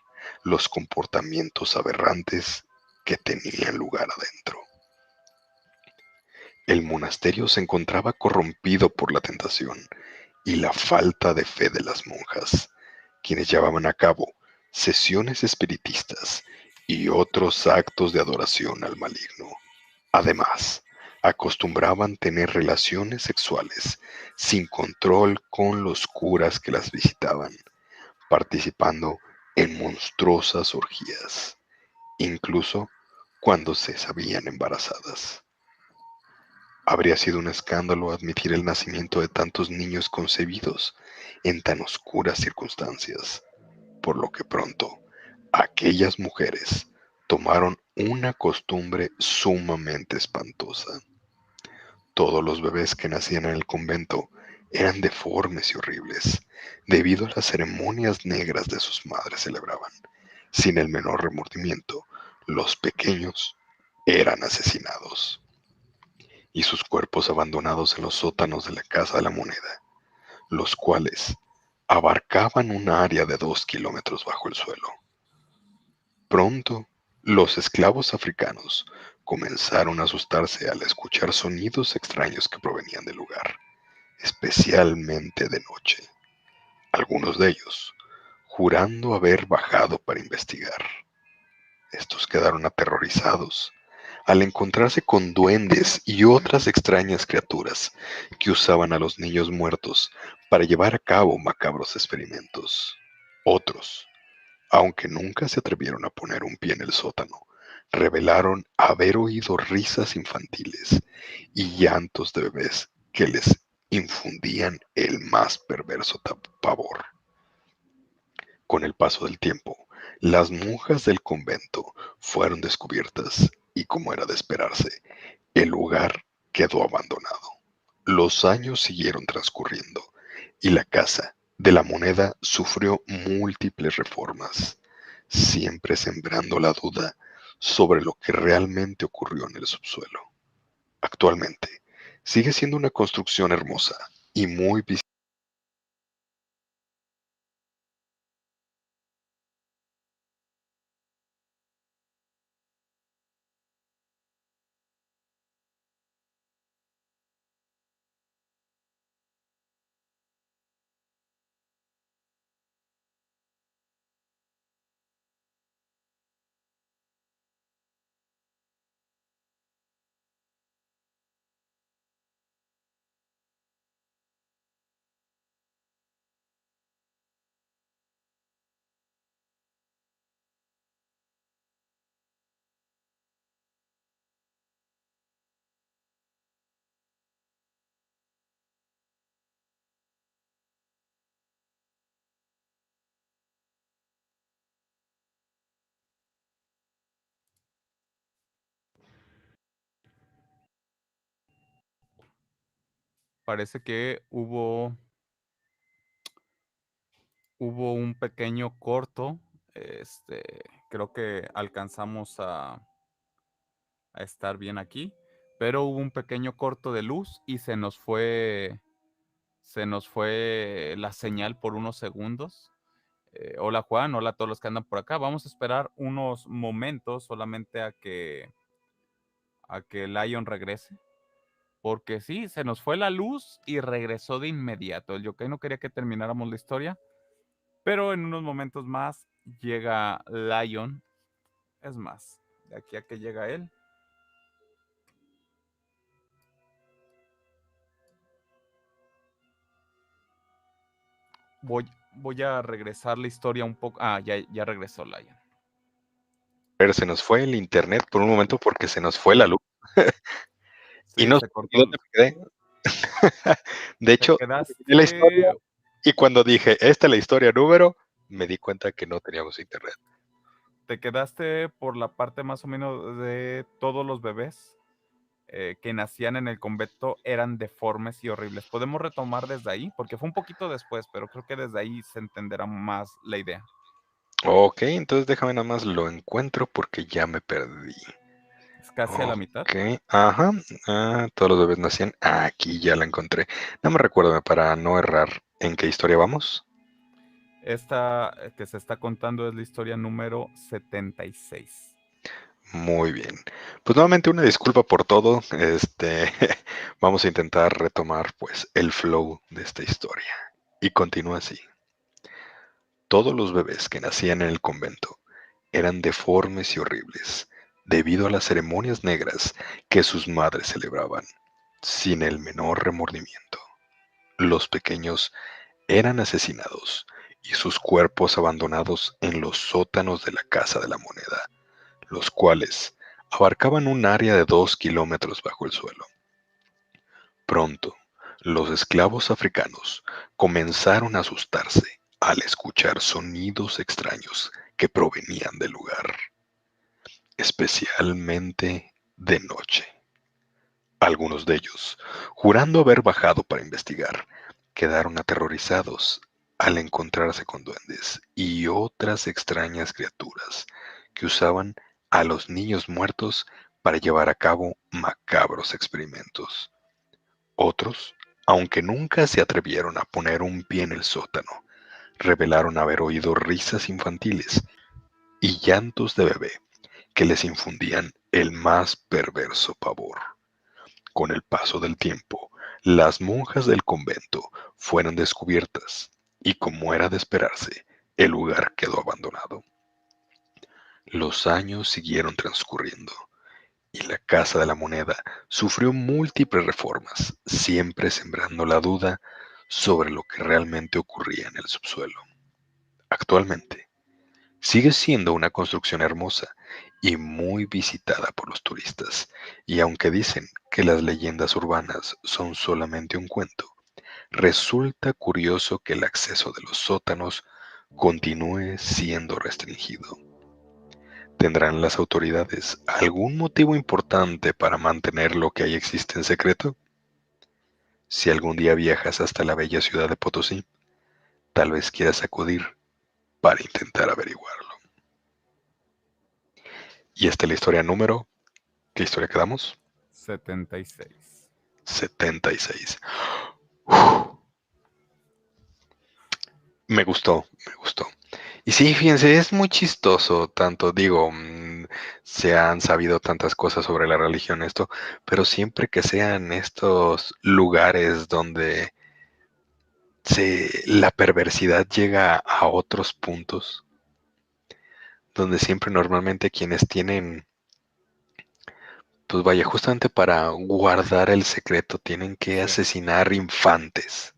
los comportamientos aberrantes que tenían lugar adentro. El monasterio se encontraba corrompido por la tentación y la falta de fe de las monjas, quienes llevaban a cabo sesiones espiritistas y otros actos de adoración al maligno. Además, acostumbraban tener relaciones sexuales sin control con los curas que las visitaban, participando en monstruosas orgías, incluso cuando se sabían embarazadas. Habría sido un escándalo admitir el nacimiento de tantos niños concebidos en tan oscuras circunstancias, por lo que pronto aquellas mujeres tomaron una costumbre sumamente espantosa. Todos los bebés que nacían en el convento eran deformes y horribles, debido a las ceremonias negras de sus madres celebraban. Sin el menor remordimiento, los pequeños eran asesinados y sus cuerpos abandonados en los sótanos de la Casa de la Moneda, los cuales abarcaban un área de 2 kilómetros bajo el suelo. Pronto, los esclavos africanos comenzaron a asustarse al escuchar sonidos extraños que provenían del lugar, especialmente de noche. Algunos de ellos, jurando haber bajado para investigar. Estos quedaron aterrorizados al encontrarse con duendes y otras extrañas criaturas que usaban a los niños muertos para llevar a cabo macabros experimentos. Otros, aunque nunca se atrevieron a poner un pie en el sótano, revelaron haber oído risas infantiles y llantos de bebés que les infundían el más perverso pavor. Con el paso del tiempo, las monjas del convento fueron descubiertas y, como era de esperarse, el lugar quedó abandonado. Los años siguieron transcurriendo y la Casa de la Moneda sufrió múltiples reformas, siempre sembrando la duda sobre lo que realmente ocurrió en el subsuelo. Actualmente, sigue siendo una construcción hermosa y muy visible parece que hubo un pequeño corto. Creo que alcanzamos a estar bien aquí, pero hubo un pequeño corto de luz y se nos fue la señal por unos segundos. Hola Juan, hola a todos los que andan por acá. Vamos a esperar unos momentos solamente a que Lion regrese. Porque sí, se nos fue la luz y regresó de inmediato. El yokai no quería que termináramos la historia, pero en unos momentos más llega Lion. Es más, de aquí a que llega él. Voy a regresar la historia un poco. Ah, ya regresó Lion. Pero se nos fue el internet por un momento porque se nos fue la luz. Y Sí, no sé se cortó. dónde me quedé. De Te hecho, terminé la historia quedaste, y cuando dije, esta es la historia número, me di cuenta que no teníamos internet. te quedaste por la parte más o menos de todos los bebés que nacían en el convento eran deformes y horribles. Podemos retomar desde ahí, porque fue un poquito después, pero creo que desde ahí se entenderá más la idea. Ok, entonces déjame nada más lo encuentro porque ya me perdí. Es casi a la mitad. Ok, ajá. Todos los bebés nacían. Aquí ya la encontré. No me recuerdo para no errar. ¿En qué historia vamos? Esta que se está contando es la historia número 76. Muy bien. Pues nuevamente una disculpa por todo. Vamos a intentar retomar pues el flow de esta historia. Y continúa así. Todos los bebés que nacían en el convento eran deformes y horribles, debido a las ceremonias negras que sus madres celebraban, sin el menor remordimiento. Los pequeños eran asesinados y sus cuerpos abandonados en los sótanos de la Casa de la Moneda, los cuales abarcaban un área de 2 kilómetros bajo el suelo. Pronto, los esclavos africanos comenzaron a asustarse al escuchar sonidos extraños que provenían del lugar, especialmente de noche. Algunos de ellos, jurando haber bajado para investigar, quedaron aterrorizados al encontrarse con duendes y otras extrañas criaturas que usaban a los niños muertos para llevar a cabo macabros experimentos. Otros, aunque nunca se atrevieron a poner un pie en el sótano, revelaron haber oído risas infantiles y llantos de bebé que les infundían el más perverso pavor. Con el paso del tiempo, las monjas del convento fueron descubiertas y, como era de esperarse, el lugar quedó abandonado. Los años siguieron transcurriendo y la Casa de la Moneda sufrió múltiples reformas, siempre sembrando la duda sobre lo que realmente ocurría en el subsuelo. Actualmente, sigue siendo una construcción hermosa y muy visitada por los turistas, y aunque dicen que las leyendas urbanas son solamente un cuento, resulta curioso que el acceso de los sótanos continúe siendo restringido. ¿Tendrán las autoridades algún motivo importante para mantener lo que ahí existe en secreto? Si algún día viajas hasta la bella ciudad de Potosí, tal vez quieras acudir para intentar averiguarlo. Y esta es la historia número. ¿Qué historia quedamos? 76. 76. Me gustó, me gustó. Y sí, fíjense, es muy chistoso, tanto digo, se han sabido tantas cosas sobre la religión esto, pero siempre que sean estos lugares donde la perversidad llega a otros puntos, donde siempre normalmente quienes tienen, pues vaya, justamente para guardar el secreto, tienen que Sí. asesinar infantes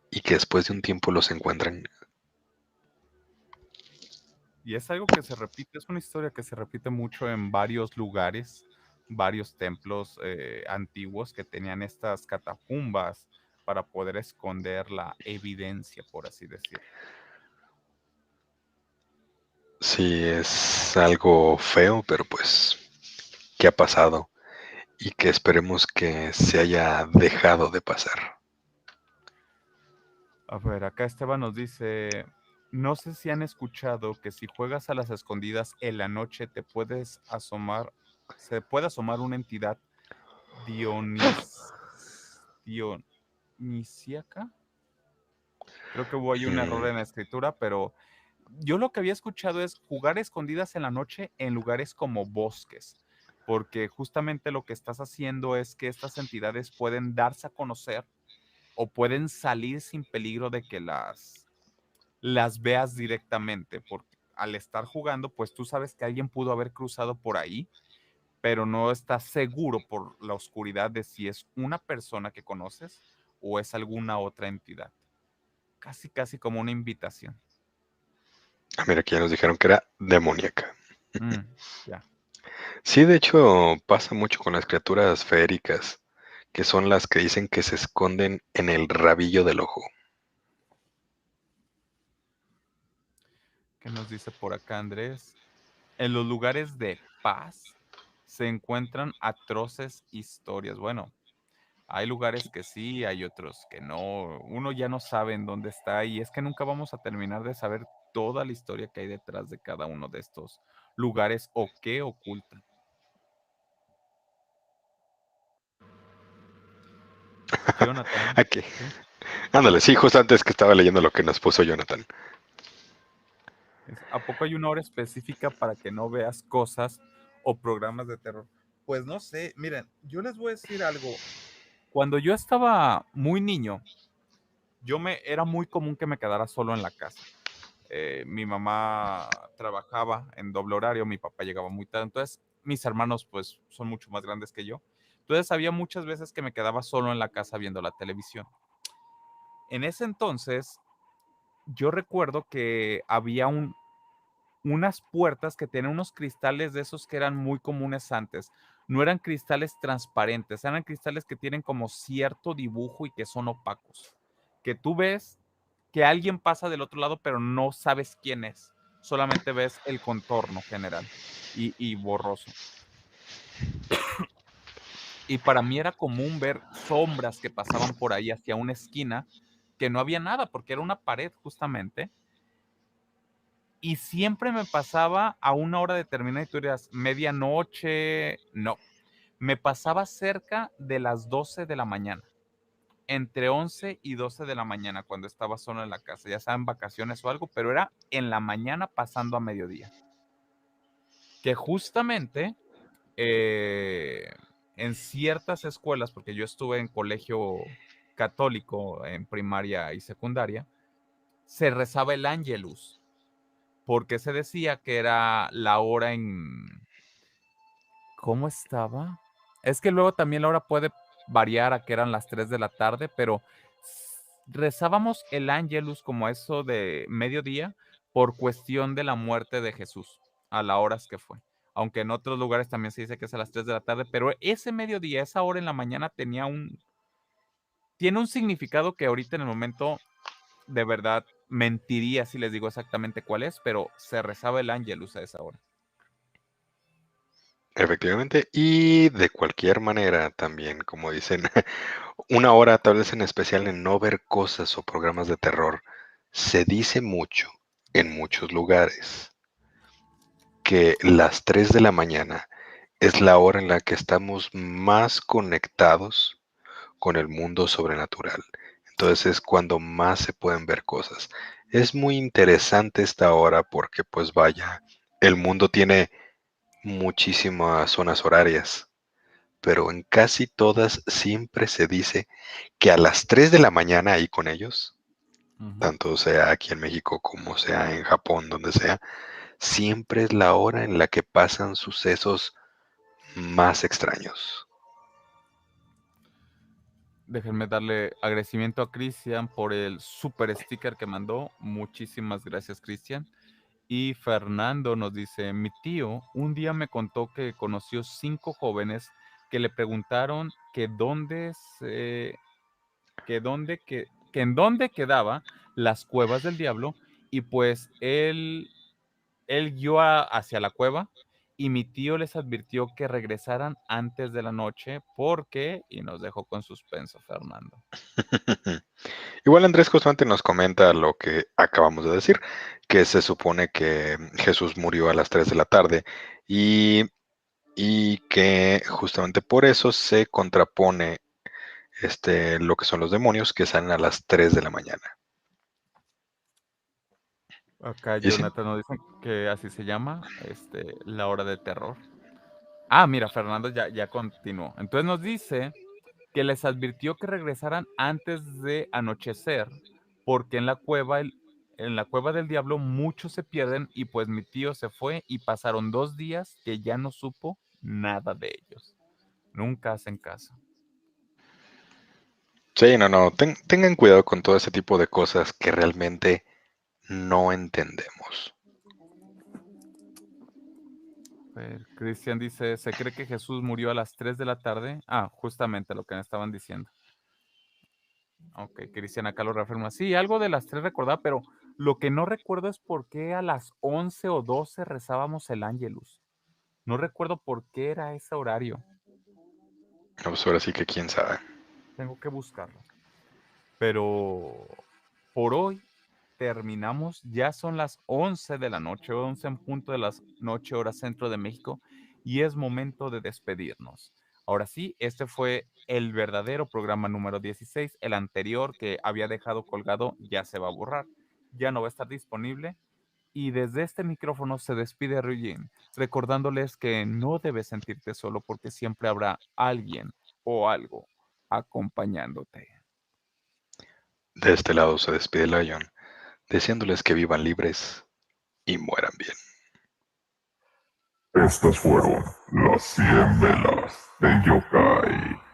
y que después de un tiempo los encuentran. Y es algo que se repite, es una historia que se repite mucho en varios lugares, varios templos antiguos que tenían estas catacumbas para poder esconder la evidencia, por así decirlo. Sí, es algo feo, pero pues, ¿qué ha pasado? y que esperemos que se haya dejado de pasar. A ver, acá Esteban nos dice, no sé si han escuchado que si juegas a las escondidas en la noche se puede asomar una entidad dionis, dionisíaca. Creo que hubo ahí un error Mm, en la escritura, pero yo lo que había escuchado es jugar escondidas en la noche en lugares como bosques, porque justamente lo que estás haciendo es que estas entidades pueden darse a conocer o pueden salir sin peligro de que las veas directamente, porque al estar jugando, pues tú sabes que alguien pudo haber cruzado por ahí, pero no estás seguro por la oscuridad de si es una persona que conoces o es alguna otra entidad. Casi, casi como una invitación. mira, aquí ya nos dijeron que era demoníaca. Mm, ya. Sí, de hecho, pasa mucho con las criaturas feéricas, que son las que dicen que se esconden en el rabillo del ojo. ¿Qué nos dice por acá Andrés? En los lugares de paz se encuentran atroces historias. Bueno, hay lugares que sí, hay otros que no. Uno ya no sabe en dónde está y es que nunca vamos a terminar de saber toda la historia que hay detrás de cada uno de estos lugares o qué ocultan. Jonathan, Aquí. ¿sí? Ándale, sí, justo antes que estaba leyendo lo que nos puso Jonathan. ¿A poco hay una hora específica para que no veas cosas o programas de terror? Pues no sé, miren, yo les voy a decir algo. Cuando yo estaba muy niño, era muy común que me quedara solo en la casa. Mi mamá trabajaba en doble horario, mi papá llegaba muy tarde, entonces mis hermanos pues son mucho más grandes que yo. Entonces había muchas veces que me quedaba solo en la casa viendo la televisión. En ese entonces, yo recuerdo que había unas puertas que tenían unos cristales de esos que eran muy comunes antes. No eran cristales transparentes, eran cristales que tienen como cierto dibujo y que son opacos. Que tú ves que alguien pasa del otro lado, pero no sabes quién es. Solamente ves el contorno general y borroso. Y para mí era común ver sombras que pasaban por ahí hacia una esquina, que no había nada, porque era una pared justamente. Y siempre me pasaba a una hora determinada y tú dirías, medianoche, no. Me pasaba cerca de las 12 de la mañana, entre 11 y 12 de la mañana cuando estaba solo en la casa, ya sea en vacaciones o algo, pero era en la mañana pasando a mediodía. Que justamente eh, en ciertas escuelas, porque yo estuve en colegio católico en primaria y secundaria, se rezaba el Ángelus, porque se decía que era la hora en... ¿Cómo estaba? Es que luego también la hora puede variar a que eran las 3 de la tarde, pero rezábamos el Ángelus como eso de mediodía por cuestión de la muerte de Jesús, a las horas que fue. Aunque en otros lugares también se dice que es a las 3 de la tarde, pero ese mediodía, esa hora en la mañana tiene un significado que ahorita en el momento de verdad mentiría si les digo exactamente cuál es, pero se rezaba el Ángelus a esa hora. Efectivamente, y de cualquier manera también, como dicen, una hora tal vez en especial en no ver cosas o programas de terror, se dice mucho en muchos lugares que las 3 de la mañana es la hora en la que estamos más conectados con el mundo sobrenatural. Entonces es cuando más se pueden ver cosas. Es muy interesante esta hora porque pues vaya, el mundo tiene muchísimas zonas horarias, pero en casi todas siempre se dice que a las 3 de la mañana ahí con ellos, Ujú. tanto sea aquí en México como sea en Japón, donde sea, siempre es la hora en la que pasan sucesos más extraños. Déjenme darle agradecimiento a Cristian por el super sticker que mandó. Muchísimas gracias, Cristian. Y Fernando nos dice, mi tío un día me contó que conoció 5 jóvenes que le preguntaron que en dónde quedaba las cuevas del diablo y pues él guió hacia la cueva y mi tío les advirtió que regresaran antes de la noche porque, y nos dejó con suspenso Fernando. Igual Andrés justamente nos comenta lo que acabamos de decir, que se supone que Jesús murió a las 3 de la tarde y, y que justamente por eso se contrapone lo que son los demonios que salen a las 3 de la mañana. Acá Y sí, Jonathan nos dice que así se llama, la hora de terror. Ah, mira, Fernando ya continuó. Entonces nos dice que les advirtió que regresaran antes de anochecer, porque en la cueva del diablo muchos se pierden y pues mi tío se fue y pasaron 2 días que ya no supo nada de ellos. Nunca hacen caso. sí, no, tengan cuidado con todo ese tipo de cosas que realmente no entendemos. A ver, Cristian dice, ¿se cree que Jesús murió a las 3 de la tarde? Ah, justamente lo que me estaban diciendo. Ok, Cristian acá lo reafirma. Sí, algo de las 3 recordaba, pero lo que no recuerdo es por qué a las 11 o 12 rezábamos el Ángelus. No recuerdo por qué era ese horario. No, pues ahora sí que quién sabe. Tengo que buscarlo. Pero por hoy terminamos. Ya son las 11 de la noche, 11 en punto de la noche, hora centro de México, y es momento de despedirnos. Ahora sí, este fue el verdadero programa número 16. El anterior que había dejado colgado ya se va a borrar. Ya no va a estar disponible. Y desde este micrófono se despide Ryujin, recordándoles que no debes sentirte solo porque siempre habrá alguien o algo acompañándote. De este lado se despide Lion, deseándoles que vivan libres y mueran bien. Estas fueron las 100 velas de Yokai.